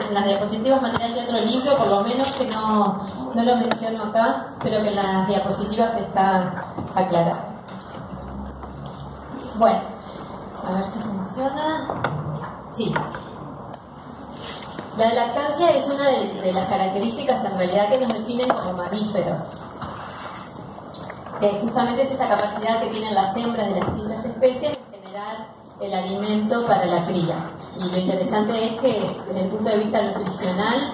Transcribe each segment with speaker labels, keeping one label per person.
Speaker 1: en las diapositivas material de otro libro, por lo menos que no lo menciono acá, pero que en las diapositivas está aclarado. Bueno, a ver si funciona. Sí. La lactancia es una de las características en realidad que nos definen como mamíferos. Que justamente es esa capacidad que tienen las hembras de las distintas especies de generar el alimento para la cría. Y lo interesante es que desde el punto de vista nutricional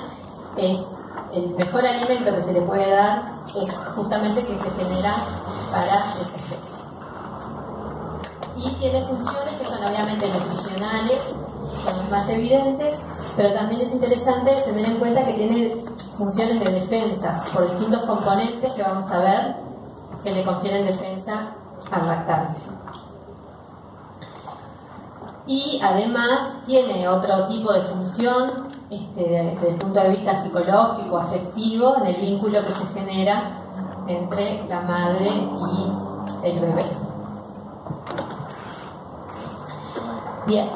Speaker 1: es el mejor alimento que se le puede dar es justamente que se genera para esa especie. Y tiene funciones que son obviamente nutricionales, son las más evidentes, pero también es interesante tener en cuenta que tiene funciones de defensa por distintos componentes que vamos a ver que le confieren defensa al lactante. Y además tiene otro tipo de función desde el punto de vista psicológico, afectivo, en el vínculo que se genera entre la madre y el bebé. Bien.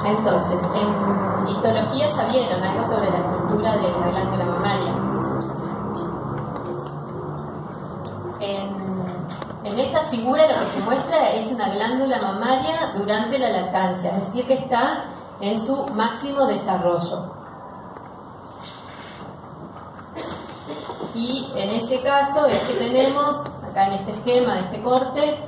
Speaker 1: Entonces, en histología ya vieron algo sobre la estructura de la glándula mamaria. En esta figura lo que se muestra es una glándula mamaria durante la lactancia, es decir, que está en su máximo desarrollo. Y en ese caso es que tenemos, acá en este esquema, de este corte,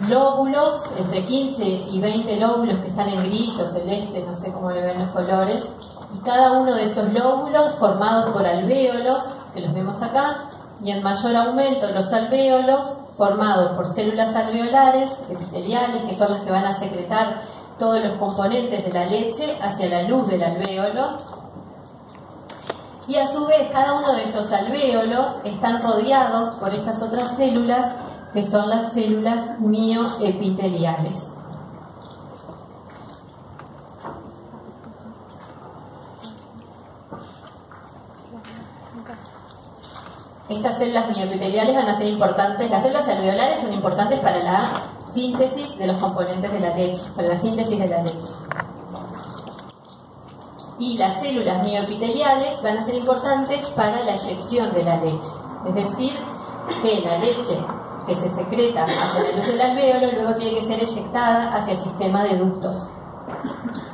Speaker 1: lóbulos, entre 15 y 20 lóbulos que están en gris o celeste, no sé cómo le ven los colores, y cada uno de esos lóbulos formados por alvéolos, que los vemos acá, y en mayor aumento los alvéolos formados por células alveolares, epiteliales, que son las que van a secretar todos los componentes de la leche hacia la luz del alvéolo. Y a su vez cada uno de estos alvéolos están rodeados por estas otras células que son las células mioepiteliales. Estas células mioepiteliales van a ser importantes, las células alveolares son importantes para la síntesis de los componentes de la leche, para la síntesis de la leche. Y las células mioepiteliales van a ser importantes para la eyección de la leche, es decir, que la leche que se secreta hacia la luz del alvéolo luego tiene que ser eyectada hacia el sistema de ductos.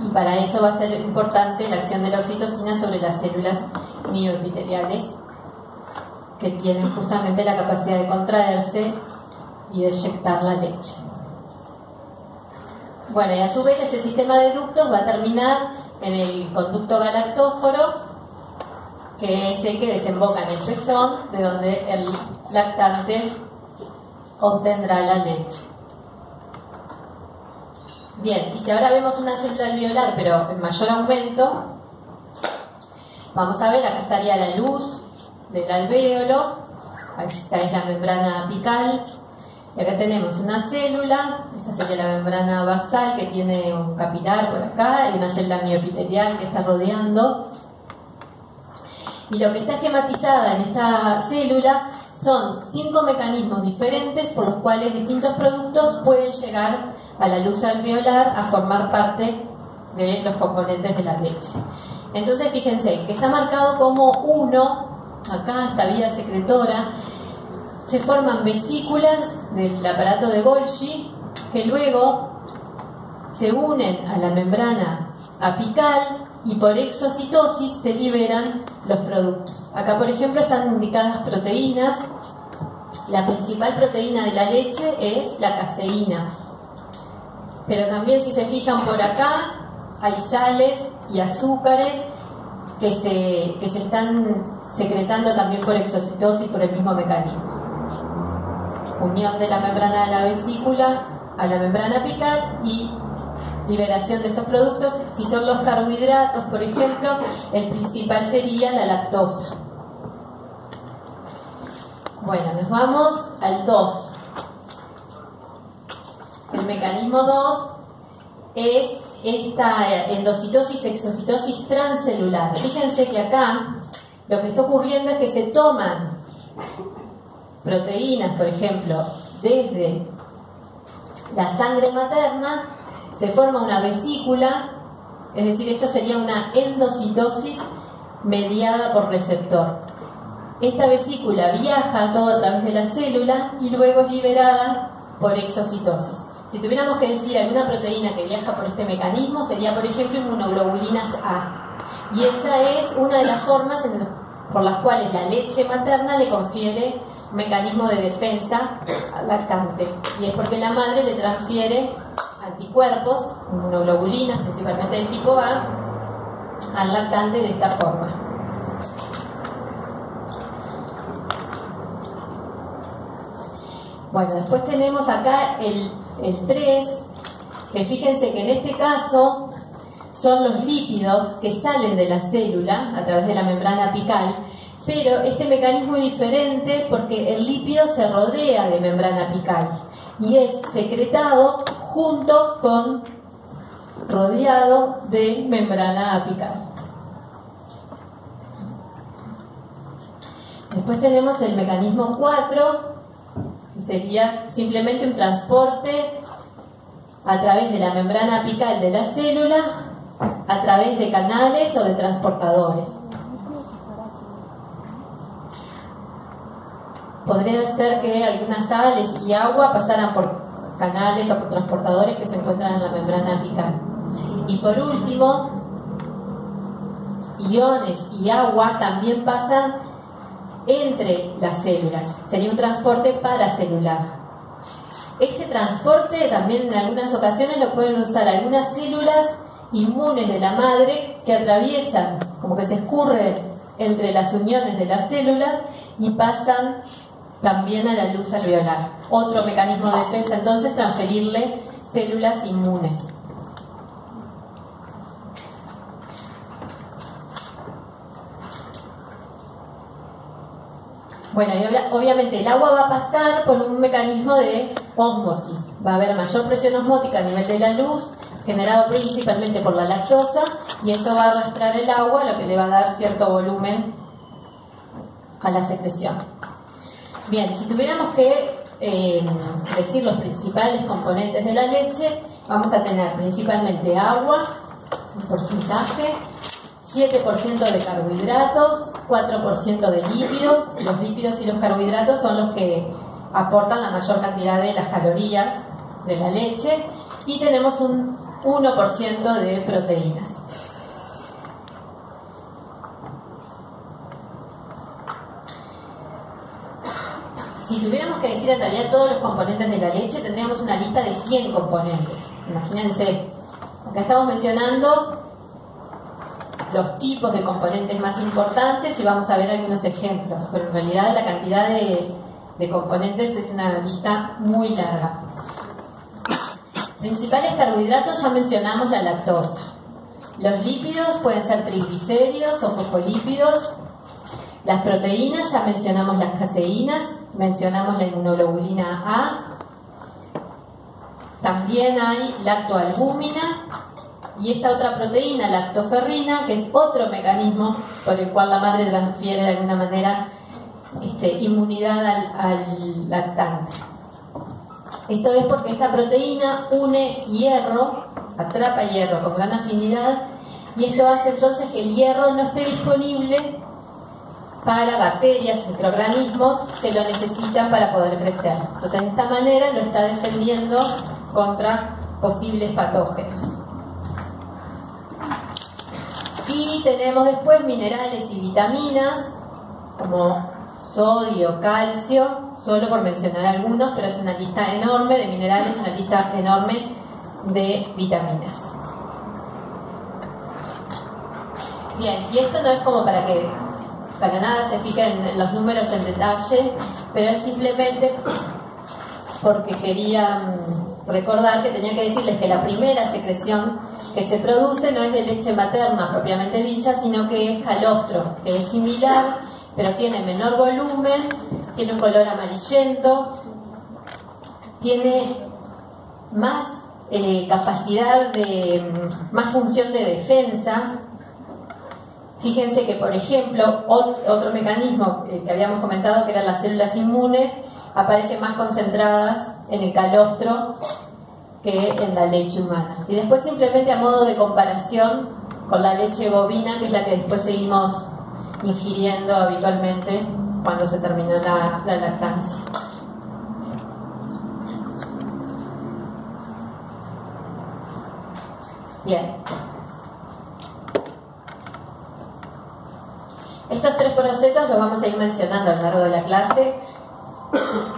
Speaker 1: Y para eso va a ser importante la acción de la oxitocina sobre las células mioepiteliales que tienen justamente la capacidad de contraerse y de eyectar la leche. Bueno, y a su vez este sistema de ductos va a terminar en el conducto galactóforo, que es el que desemboca en el pezón, de donde el lactante obtendrá la leche. Bien, y si ahora vemos una célula alveolar, pero en mayor aumento, vamos a ver, acá estaría la luz del alvéolo, esta es la membrana apical, y acá tenemos una célula, esta sería la membrana basal que tiene un capilar por acá, y una célula mioepitelial que está rodeando. Y lo que está esquematizada en esta célula son 5 mecanismos diferentes por los cuales distintos productos pueden llegar a la luz alveolar a formar parte de los componentes de la leche. Entonces fíjense, que está marcado como 1, acá esta vía secretora, se forman vesículas del aparato de Golgi que luego se unen a la membrana apical y por exocitosis se liberan los productos. Acá, por ejemplo, están indicadas proteínas. La principal proteína de la leche es la caseína. Pero también, si se fijan por acá, hay sales y azúcares que se están secretando también por exocitosis por el mismo mecanismo. Unión de la membrana de la vesícula a la membrana apical y liberación de estos productos. Si son los carbohidratos, por ejemplo, el principal sería la lactosa. Bueno, nos vamos al 2. El mecanismo 2 es esta endocitosis, exocitosis transcelular. Fíjense que acá lo que está ocurriendo es que se toman proteínas, por ejemplo, desde la sangre materna, se forma una vesícula Es decir, esto sería una endocitosis mediada por receptor. Esta vesícula viaja todo a través de la célula y luego es liberada por exocitosis. Si tuviéramos que decir alguna proteína que viaja por este mecanismo, sería por ejemplo inmunoglobulinas A. Y esa es una de las formas por las cuales la leche materna le confiere un mecanismo de defensa al lactante. Y es porque la madre le transfiere anticuerpos, inmunoglobulinas, principalmente del tipo A, al lactante de esta forma. Bueno, después tenemos acá el 3, que fíjense que en este caso son los lípidos que salen de la célula a través de la membrana apical, pero este mecanismo es diferente porque el lípido se rodea de membrana apical y es secretado junto con rodeado de membrana apical. Después tenemos el mecanismo 4, que sería simplemente un transporte a través de la membrana apical de la célula, a través de canales o de transportadores. Podría ser que algunas sales y agua pasaran por canales o por transportadores que se encuentran en la membrana apical. Y por último, iones y agua también pasan entre las células. Sería un transporte paracelular. Este transporte también en algunas ocasiones lo pueden usar algunas células inmunes de la madre que atraviesan, como que se escurren entre las uniones de las células y pasan también a la luz alveolar. Otro mecanismo de defensa, entonces, transferirle células inmunes. Bueno, y obviamente el agua va a pasar por un mecanismo de ósmosis. Va a haber mayor presión osmótica a nivel de la luz, generado principalmente por la lactosa, y eso va a arrastrar el agua, lo que le va a dar cierto volumen a la secreción. Bien, si tuviéramos que decir los principales componentes de la leche, vamos a tener principalmente agua, un porcentaje, 7% de carbohidratos, 4% de lípidos. Los lípidos y los carbohidratos son los que aportan la mayor cantidad de las calorías de la leche, y tenemos un 1% de proteínas. Si tuviéramos que decir en realidad todos los componentes de la leche, tendríamos una lista de 100 componentes. Imagínense, acá estamos mencionando los tipos de componentes más importantes y vamos a ver algunos ejemplos, pero en realidad la cantidad de componentes es una lista muy larga. Principales carbohidratos, ya mencionamos la lactosa. Los lípidos pueden ser triglicéridos o fosfolípidos. Las proteínas, ya mencionamos las caseínas, mencionamos la inmunoglobulina A. También hay lactoalbúmina y esta otra proteína, lactoferrina, que es otro mecanismo por el cual la madre transfiere de alguna manera inmunidad al lactante. Esto es porque esta proteína une hierro, atrapa hierro con gran afinidad, y esto hace entonces que el hierro no esté disponible para bacterias, microorganismos que lo necesitan para poder crecer. Entonces, de esta manera lo está defendiendo contra posibles patógenos. Y tenemos después minerales y vitaminas, como sodio, calcio, solo por mencionar algunos, pero es una lista enorme de minerales, una lista enorme de vitaminas. Bien, y esto no es como para nada se fijen en los números en detalle, pero es simplemente porque quería recordar que tenía que decirles que la primera secreción que se produce no es de leche materna propiamente dicha, sino que es calostro, que es similar, pero tiene menor volumen, tiene un color amarillento, tiene más capacidad más función de defensa. Fíjense que, por ejemplo, otro mecanismo que habíamos comentado, que eran las células inmunes, aparecen más concentradas en el calostro que en la leche humana. Y después simplemente a modo de comparación con la leche bovina, que es la que después seguimos ingiriendo habitualmente cuando se terminó la lactancia. Bien. Estos tres procesos los vamos a ir mencionando a lo largo de la clase.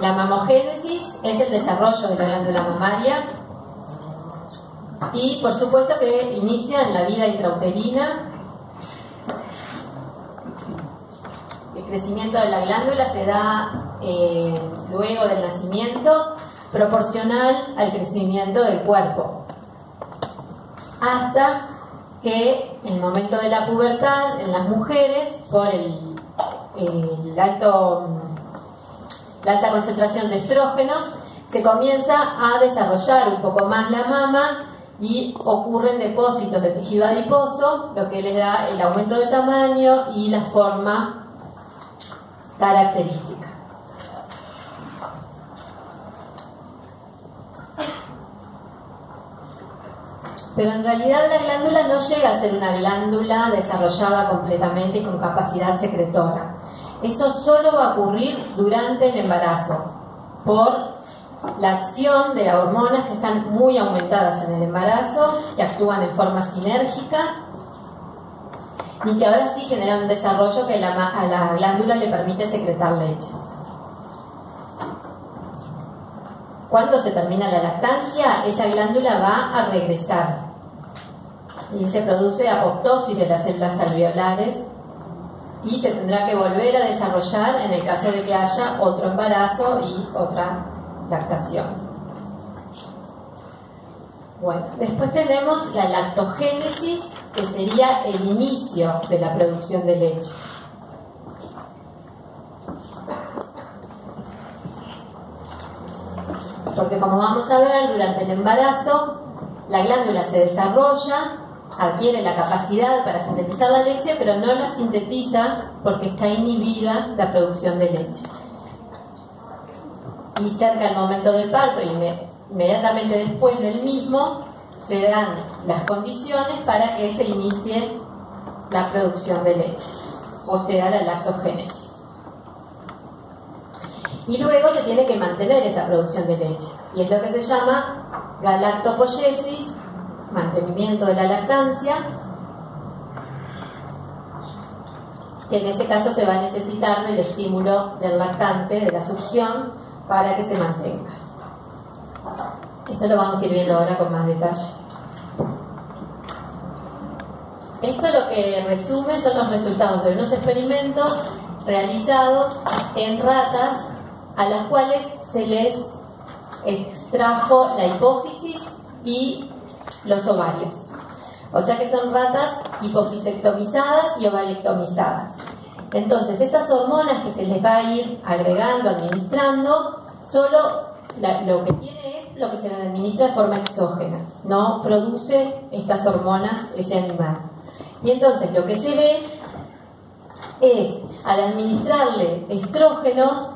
Speaker 1: La mamogénesis es el desarrollo de la glándula mamaria y por supuesto que inicia en la vida intrauterina. El crecimiento de la glándula se da luego del nacimiento, proporcional al crecimiento del cuerpo, hasta que en el momento de la pubertad en las mujeres, por la alta concentración de estrógenos, se comienza a desarrollar un poco más la mama y ocurren depósitos de tejido adiposo, lo que les da el aumento de tamaño y la forma característica. Pero en realidad la glándula no llega a ser una glándula desarrollada completamente y con capacidad secretora. Eso solo va a ocurrir durante el embarazo, por la acción de hormonas que están muy aumentadas en el embarazo, que actúan en forma sinérgica y que ahora sí generan un desarrollo que a la glándula le permite secretar leche. Cuando se termina la lactancia, esa glándula va a regresar y se produce apoptosis de las células alveolares y se tendrá que volver a desarrollar en el caso de que haya otro embarazo y otra lactación. Bueno, después tenemos la lactogénesis, que sería el inicio de la producción de leche. Porque como vamos a ver, durante el embarazo, la glándula se desarrolla, adquiere la capacidad para sintetizar la leche, pero no la sintetiza porque está inhibida la producción de leche. Y cerca del momento del parto y inmediatamente después del mismo, se dan las condiciones para que se inicie la producción de leche, o sea, la lactogénesis. Y luego se tiene que mantener esa producción de leche, y es lo que se llama galactopoiesis, mantenimiento de la lactancia, que en ese caso se va a necesitar del estímulo del lactante, de la succión, para que se mantenga. Esto lo vamos a ir viendo ahora con más detalle. Esto lo que resume son los resultados de unos experimentos realizados en ratas a las cuales se les extrajo la hipófisis y los ovarios. O sea que son ratas hipofisectomizadas y ovariectomizadas. Entonces, estas hormonas que se les va a ir agregando, administrando, solo lo que tiene es lo que se le administra de forma exógena. No produce estas hormonas ese animal. Y entonces lo que se ve es, al administrarle estrógenos,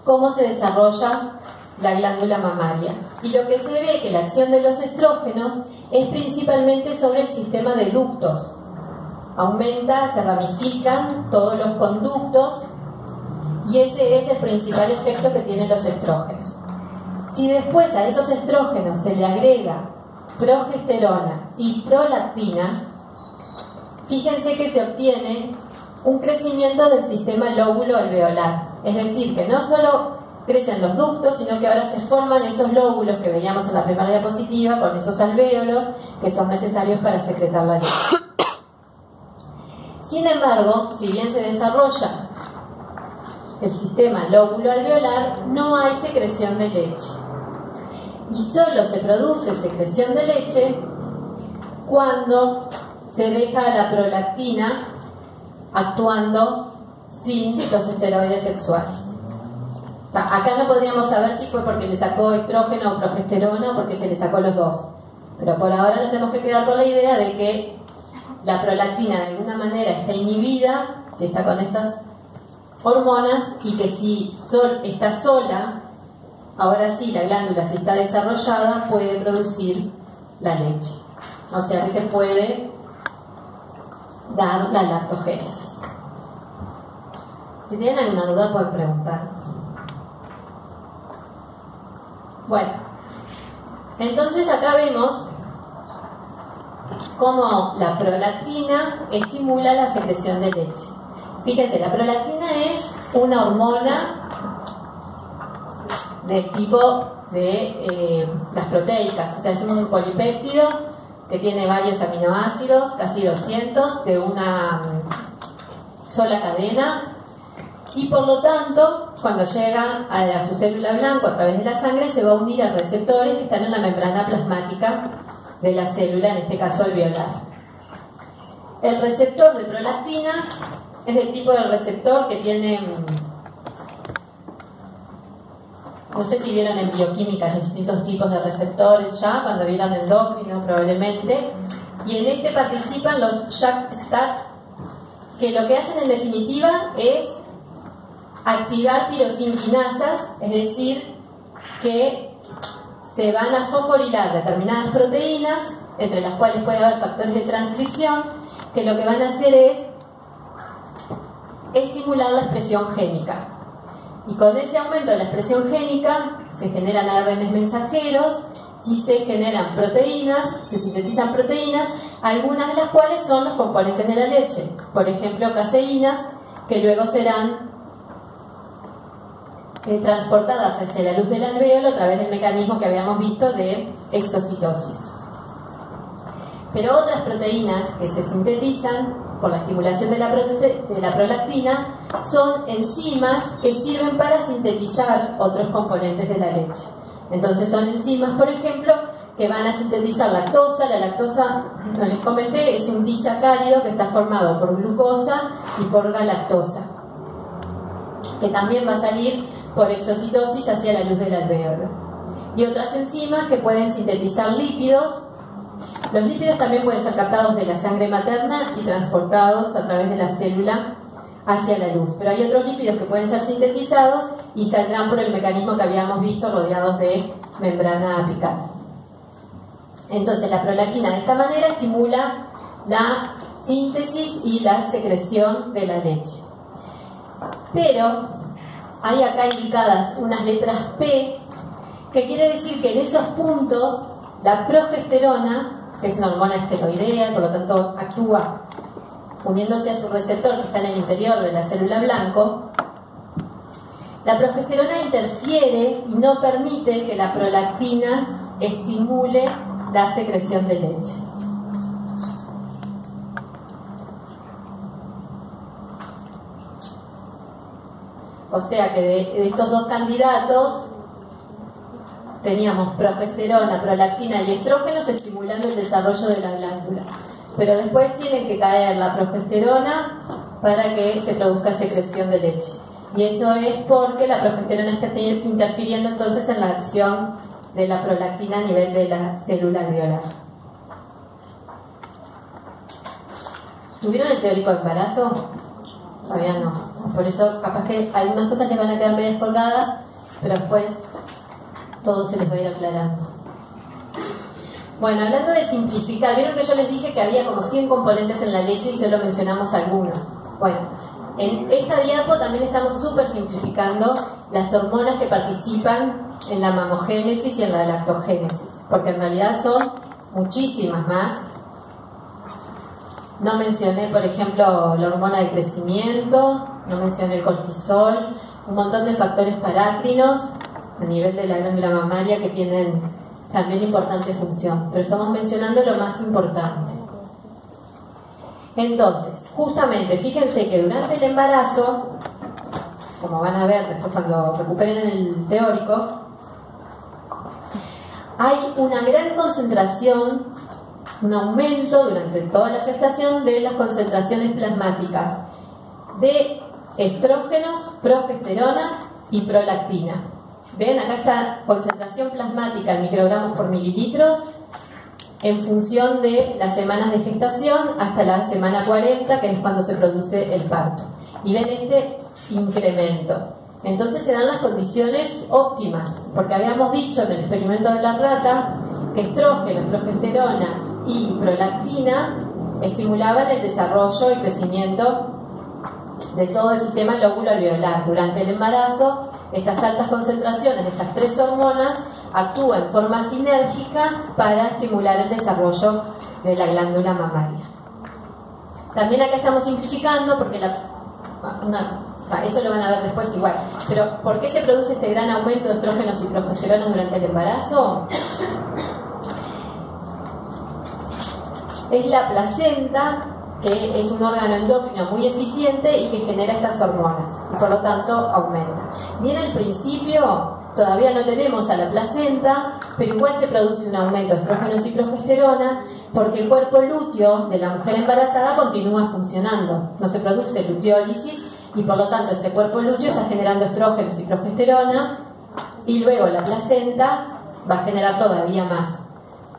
Speaker 1: cómo se desarrolla la glándula mamaria. Y lo que se ve que la acción de los estrógenos es principalmente sobre el sistema de ductos. Aumenta, se ramifican todos los conductos y ese es el principal efecto que tienen los estrógenos. Si después a esos estrógenos se le agrega progesterona y prolactina, fíjense que se obtiene un crecimiento del sistema lóbulo alveolar. Es decir, que no solo crecen los ductos, sino que ahora se forman esos lóbulos que veíamos en la primera diapositiva, con esos alvéolos que son necesarios para secretar la leche. Sin embargo, si bien se desarrolla el sistema lóbulo alveolar, no hay secreción de leche. Y solo se produce secreción de leche cuando se deja la prolactina actuando sin los esteroides sexuales. O sea, acá no podríamos saber si fue porque le sacó estrógeno o progesterona o porque se le sacó los dos. Pero por ahora nos tenemos que quedar con la idea de que la prolactina de alguna manera está inhibida si está con estas hormonas y que si está sola ahora sí la glándula, si está desarrollada, puede producir la leche. O sea que se puede dar la lactogénesis. Si tienen alguna duda pueden preguntar. Bueno, entonces acá vemos cómo la prolactina estimula la secreción de leche. Fíjense, la prolactina es una hormona del tipo de las proteicas, o sea, es un polipéptido que tiene varios aminoácidos, casi 200, de una sola cadena, y por lo tanto, cuando llega a su célula blanca a través de la sangre, se va a unir a receptores que están en la membrana plasmática de la célula, en este caso alveolar. El receptor de prolactina es del tipo del receptor que tiene, no sé si vieron en bioquímica los distintos tipos de receptores ya, cuando vieron endocrino probablemente, y en este participan los JAK-STAT, que lo que hacen en definitiva es activar tirosinquinasas, es decir, que se van a fosforilar determinadas proteínas, entre las cuales puede haber factores de transcripción, que lo que van a hacer es estimular la expresión génica. Y con ese aumento de la expresión génica se generan ARNs mensajeros y se generan proteínas, se sintetizan proteínas, algunas de las cuales son los componentes de la leche, por ejemplo caseínas, que luego serán transportadas hacia la luz del alvéolo a través del mecanismo que habíamos visto de exocitosis. Pero otras proteínas que se sintetizan por la estimulación de la prolactina son enzimas que sirven para sintetizar otros componentes de la leche. Entonces son enzimas, por ejemplo, que van a sintetizar lactosa. La lactosa, no les comenté, es un disacárido que está formado por glucosa y por galactosa, que también va a salir por exocitosis hacia la luz del alvéolo. Y otras enzimas que pueden sintetizar lípidos. Los lípidos también pueden ser captados de la sangre materna y transportados a través de la célula hacia la luz. Pero hay otros lípidos que pueden ser sintetizados y saldrán por el mecanismo que habíamos visto, rodeados de membrana apical. Entonces la prolactina de esta manera estimula la síntesis y la secreción de la leche. Pero hay acá indicadas unas letras P, que quiere decir que en esos puntos la progesterona, que es una hormona esteroidea, por lo tanto actúa uniéndose a su receptor que está en el interior de la célula blanco, la progesterona interfiere y no permite que la prolactina estimule la secreción de leche. O sea que de estos dos candidatos teníamos progesterona, prolactina y estrógenos estimulando el desarrollo de la glándula. Pero después tiene que caer la progesterona para que se produzca secreción de leche. Y eso es porque la progesterona está interfiriendo entonces en la acción de la prolactina a nivel de la célula alveolar. ¿Tuvieron el teórico de embarazo? Todavía no. Por eso capaz que algunas cosas les van a quedar medio colgadas, pero después todo se les va a ir aclarando. Bueno, hablando de simplificar, vieron que yo les dije que había como 100 componentes en la leche y solo mencionamos algunos. Bueno, en esta diapo también estamos súper simplificando las hormonas que participan en la mamogénesis y en la lactogénesis, porque en realidad son muchísimas más. No mencioné, por ejemplo, la hormona de crecimiento, no mencioné el cortisol, un montón de factores parácrinos a nivel de la glándula mamaria que tienen también importante función, pero estamos mencionando lo más importante. Entonces, justamente, fíjense que durante el embarazo, como van a ver después cuando recuperen el teórico, hay una gran concentración, un aumento durante toda la gestación de las concentraciones plasmáticas de estrógenos, progesterona y prolactina. ¿Ven? Acá está concentración plasmática en microgramos por mililitros en función de las semanas de gestación hasta la semana 40, que es cuando se produce el parto. Y ven este incremento. entonces se dan las condiciones óptimas, porque habíamos dicho en el experimento de la rata que estrógeno, progesterona y prolactina estimulaban el desarrollo y crecimiento de todo el sistema lóbulo alveolar. Durante el embarazo, estas altas concentraciones de estas tres hormonas actúan en forma sinérgica para estimular el desarrollo de la glándula mamaria. También acá estamos simplificando porque eso lo van a ver después igual. Pero ¿por qué se produce este gran aumento de estrógenos y progesterona durante el embarazo? Es la placenta, que es un órgano endocrino muy eficiente y que genera estas hormonas, y por lo tanto aumenta. Bien, al principio todavía no tenemos a la placenta, pero igual se produce un aumento de estrógenos y progesterona porque el cuerpo lúteo de la mujer embarazada continúa funcionando. No se produce luteólisis y por lo tanto ese cuerpo lúteo está generando estrógenos y progesterona y luego la placenta va a generar todavía más.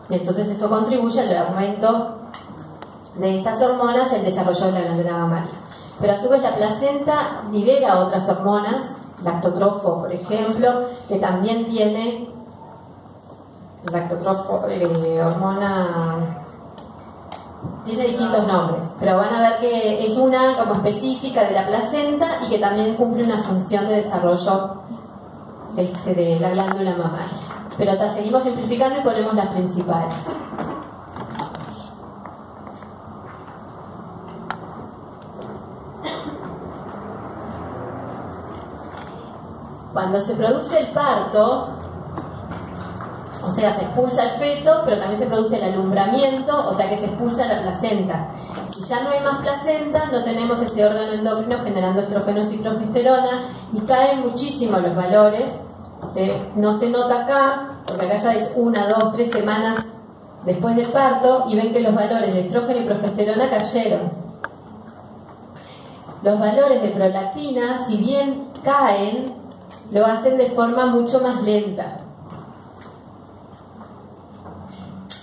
Speaker 1: Y entonces eso contribuye al aumento de estas hormonas, el desarrollo de la glándula mamaria. Pero a su vez la placenta libera otras hormonas, lactotrofo, por ejemplo, que también tiene lactotrofo, hormona, tiene distintos nombres, pero van a ver que es una como específica de la placenta y que también cumple una función de desarrollo de la glándula mamaria. Pero seguimos simplificando y ponemos las principales. Cuando se produce el parto, o sea, se expulsa el feto, pero también se produce el alumbramiento, o sea que se expulsa la placenta. Si ya no hay más placenta, no tenemos ese órgano endocrino generando estrógenos y progesterona y caen muchísimo los valores. No se nota acá, porque acá ya es 1, 2, 3 semanas después del parto y ven que los valores de estrógeno y progesterona cayeron. Los valores de prolactina, si bien caen, lo hacen de forma mucho más lenta.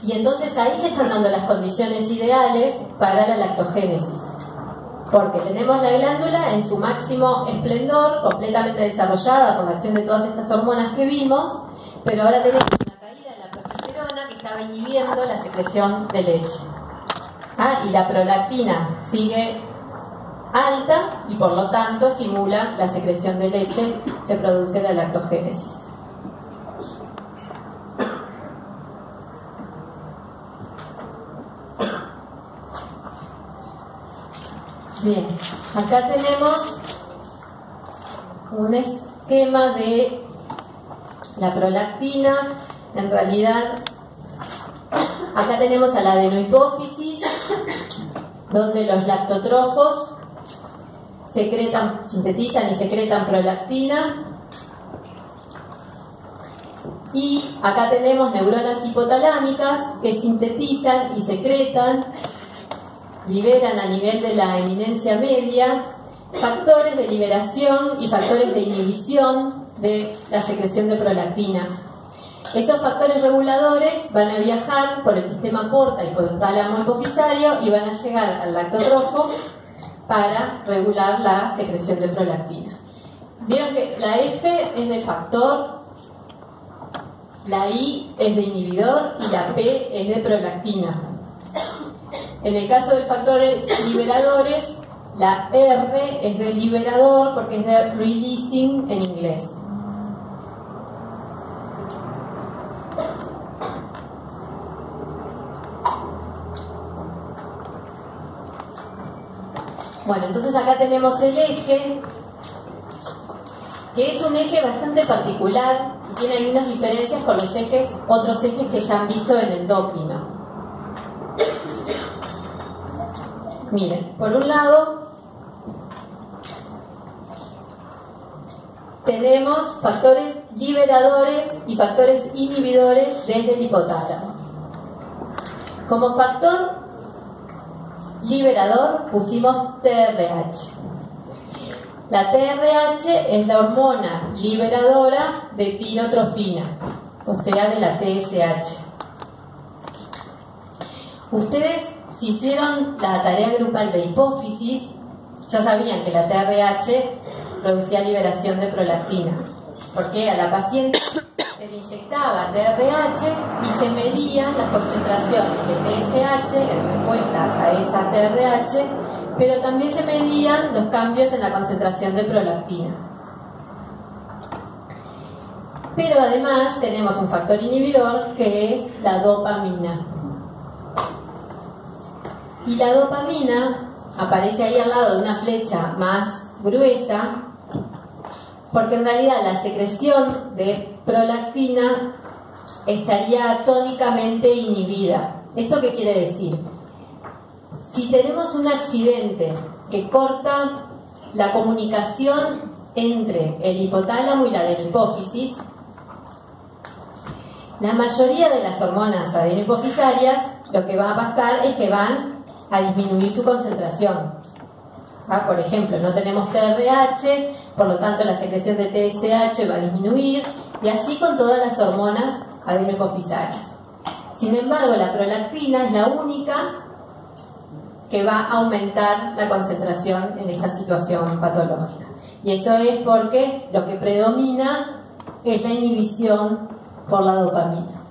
Speaker 1: Y entonces ahí se están dando las condiciones ideales para la lactogénesis. Porque tenemos la glándula en su máximo esplendor, completamente desarrollada por la acción de todas estas hormonas que vimos, pero ahora tenemos una caída de la progesterona que estaba inhibiendo la secreción de leche. Y la prolactina sigue alta y por lo tanto estimula la secreción de leche, se produce la lactogénesis. Bien, acá tenemos un esquema de la prolactina. En realidad, acá tenemos a la adenohipófisis, donde los lactotrofos sintetizan y secretan prolactina. Y acá tenemos neuronas hipotalámicas que sintetizan y secretan, liberan a nivel de la eminencia media factores de liberación y factores de inhibición de la secreción de prolactina. Esos factores reguladores van a viajar por el sistema porta hipotálamo hipofisario y van a llegar al lactotrofo para regular la secreción de prolactina. Vieron que la F es de factor, la I es de inhibidor y la P es de prolactina. En el caso de factores liberadores, la R es de liberador porque es de releasing en inglés. Bueno, entonces acá tenemos el eje, que es un eje bastante particular y tiene algunas diferencias con los otros ejes que ya han visto en endocrino. Miren, por un lado tenemos factores liberadores y factores inhibidores desde el hipotálamo. Como factor liberador pusimos TRH. La TRH es la hormona liberadora de tirotrofina, o sea, de la TSH. Ustedes, si hicieron la tarea grupal de hipófisis, ya sabían que la TRH producía liberación de prolactina, porque a la paciente se le inyectaba TRH y se medían las concentraciones de TSH en respuesta a esa TRH, pero también se medían los cambios en la concentración de prolactina. Pero además tenemos un factor inhibidor que es la dopamina. Y la dopamina aparece ahí al lado de una flecha más gruesa, porque en realidad la secreción de prolactina estaría tónicamente inhibida. ¿Esto qué quiere decir? Si tenemos un accidente que corta la comunicación entre el hipotálamo y la adenohipófisis, la mayoría de las hormonas adenohipofisarias lo que va a pasar es que van a disminuir su concentración. Por ejemplo, no tenemos TRH, por lo tanto la secreción de TSH va a disminuir, y así con todas las hormonas adenohipofisarias. Sin embargo, la prolactina es la única que va a aumentar la concentración en esta situación patológica. Y eso es porque lo que predomina es la inhibición por la dopamina.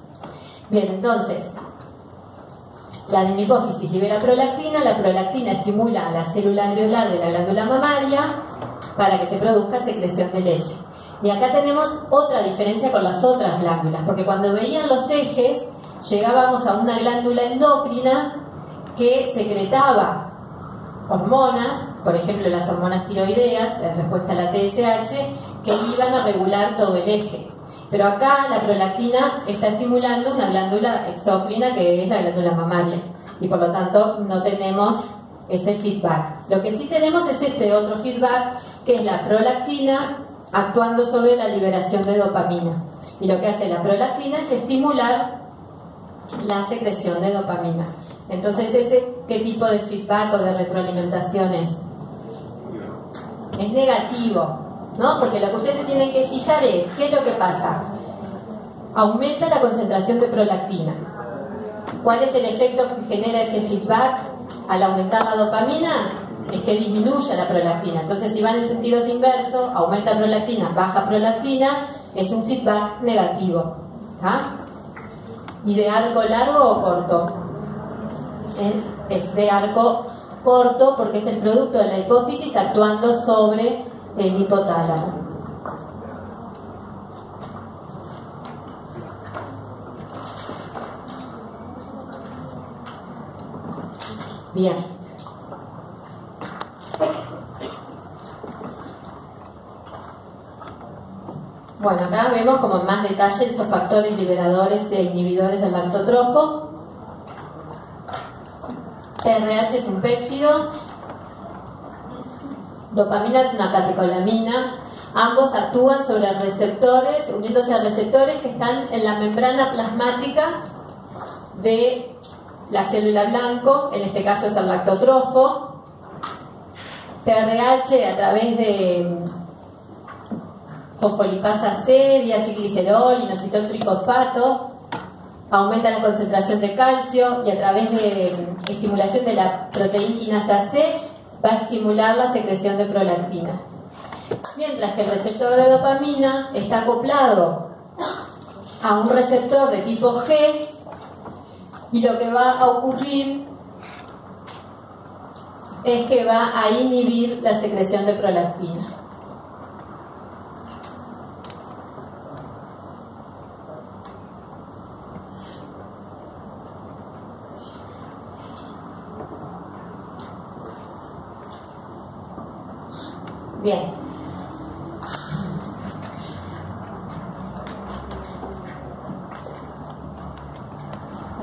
Speaker 1: Bien, entonces, la adenohipófisis libera prolactina, la prolactina estimula a la célula alveolar de la glándula mamaria para que se produzca secreción de leche. Y acá tenemos otra diferencia con las otras glándulas, porque cuando veían los ejes, llegábamos a una glándula endocrina que secretaba hormonas, por ejemplo las hormonas tiroideas, en respuesta a la TSH, que iban a regular todo el eje. Pero acá la prolactina está estimulando una glándula exócrina que es la glándula mamaria, y por lo tanto no tenemos ese feedback. Lo que sí tenemos es este otro feedback, que es la prolactina actuando sobre la liberación de dopamina. Y lo que hace la prolactina es estimular la secreción de dopamina. Entonces, ¿qué tipo de feedback o de retroalimentación es? Es negativo, ¿no? Porque lo que ustedes se tienen que fijar es, ¿qué es lo que pasa? Aumenta la concentración de prolactina. ¿Cuál es el efecto que genera ese feedback al aumentar la dopamina? Es que disminuye la prolactina. Entonces, si van en sentidos inversos, aumenta prolactina, baja prolactina, es un feedback negativo. ¿Y de arco largo o corto? Es de arco corto porque es el producto de la hipófisis actuando sobre el hipotálamo. Bien. Bueno, acá vemos como en más detalle estos factores liberadores e inhibidores del lactotrofo. TRH es un péptido, dopamina es una catecolamina. Ambos actúan sobre receptores, uniéndose a receptores que están en la membrana plasmática de la célula blanco, en este caso es el lactotrofo. TRH a través de fosfolipasa C, diacilglicerol, inositol trifosfato, aumenta la concentración de calcio y a través de estimulación de la proteína quinasa C va a estimular la secreción de prolactina. Mientras que el receptor de dopamina está acoplado a un receptor de tipo G y lo que va a ocurrir es que va a inhibir la secreción de prolactina. Bien.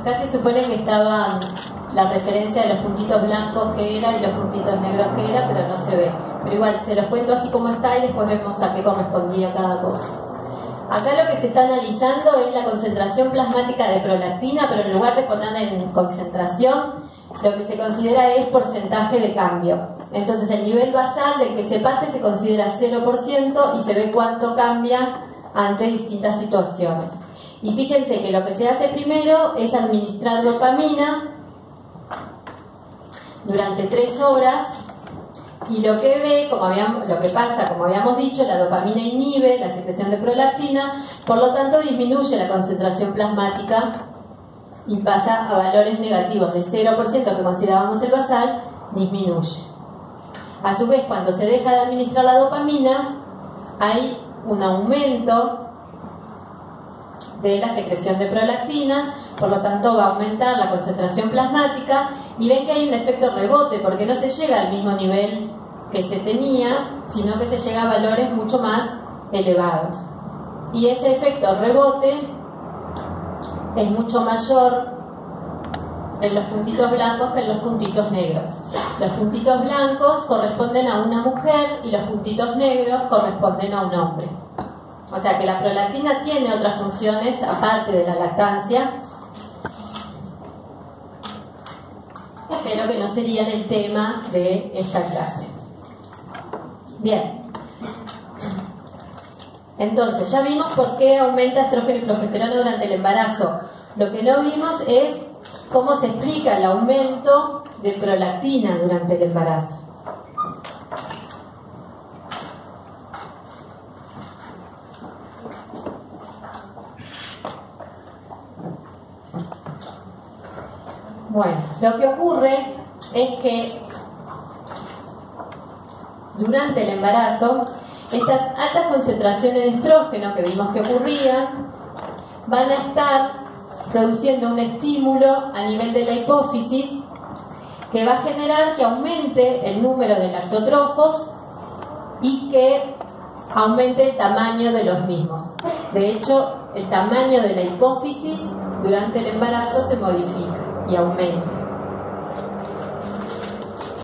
Speaker 1: Acá se supone que estaba la referencia de los puntitos blancos que era y los puntitos negros que era, pero no se ve. Pero igual, se los cuento así como está y después vemos a qué correspondía cada cosa. Acá lo que se está analizando es la concentración plasmática de prolactina, pero en lugar de ponerla en concentración, lo que se considera es porcentaje de cambio. Entonces el nivel basal del que se parte se considera 0% y se ve cuánto cambia ante distintas situaciones. Y fíjense que lo que se hace primero es administrar dopamina durante 3 horas Y lo que ve, lo que pasa, como habíamos dicho, la dopamina inhibe la secreción de prolactina, por lo tanto disminuye la concentración plasmática y pasa a valores negativos de 0% que considerábamos el basal, disminuye. A su vez, cuando se deja de administrar la dopamina, hay un aumento de la secreción de prolactina, por lo tanto va a aumentar la concentración plasmática y ven que hay un efecto rebote porque no se llega al mismo nivel que se tenía, sino que se llega a valores mucho más elevados. Y ese efecto rebote es mucho mayor en los puntitos blancos que en los puntitos negros. Los puntitos blancos corresponden a una mujer y los puntitos negros corresponden a un hombre. O sea que la prolactina tiene otras funciones aparte de la lactancia, pero que no serían el tema de esta clase. Bien. Entonces, ya vimos por qué aumenta estrógeno y progesterona durante el embarazo. Lo que no vimos es cómo se explica el aumento de prolactina durante el embarazo. Bueno, lo que ocurre es que durante el embarazo, estas altas concentraciones de estrógeno que vimos que ocurrían van a estar produciendo un estímulo a nivel de la hipófisis que va a generar que aumente el número de lactótrofos y que aumente el tamaño de los mismos. De hecho, el tamaño de la hipófisis durante el embarazo se modifica y aumenta.